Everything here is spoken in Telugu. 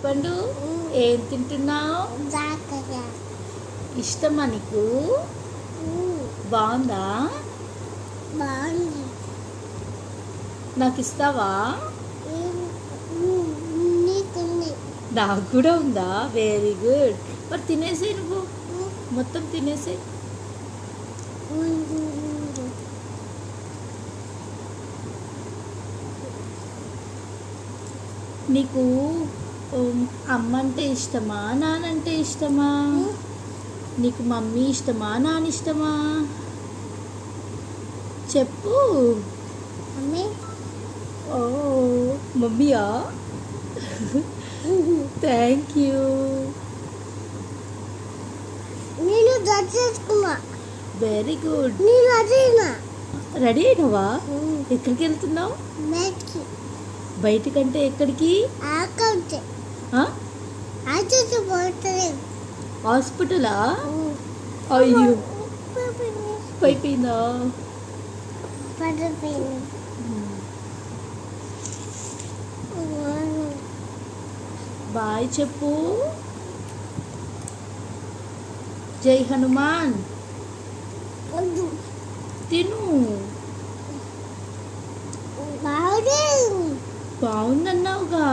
పండు ఏం తింటున్నావు? ఇష్టమా నీకు? బాగుందా? నాకు ఇస్తావా? నాకు కూడా ఉందా? Very good. మరి తినేసే, నువ్వు మొత్తం తినేసే. నీకు అమ్మ అంటే ఇష్టమా, నానంటే ఇష్టమా? నీకు మమ్మీ ఇష్టమా, నాన్న ఇష్టమా? చెప్పు. ఓ మమ్మీయా? Thank you. Very good. Ready అయినావా? ఎక్కడికి వెళ్తున్నావు? బయటికంటే ఎక్కడికి? హాస్పిటలా? అయ్యో, అయిపోయిందా? బాయ్ చెప్పు. జై హనుమాన్. తిను. బాగుందన్నావుగా.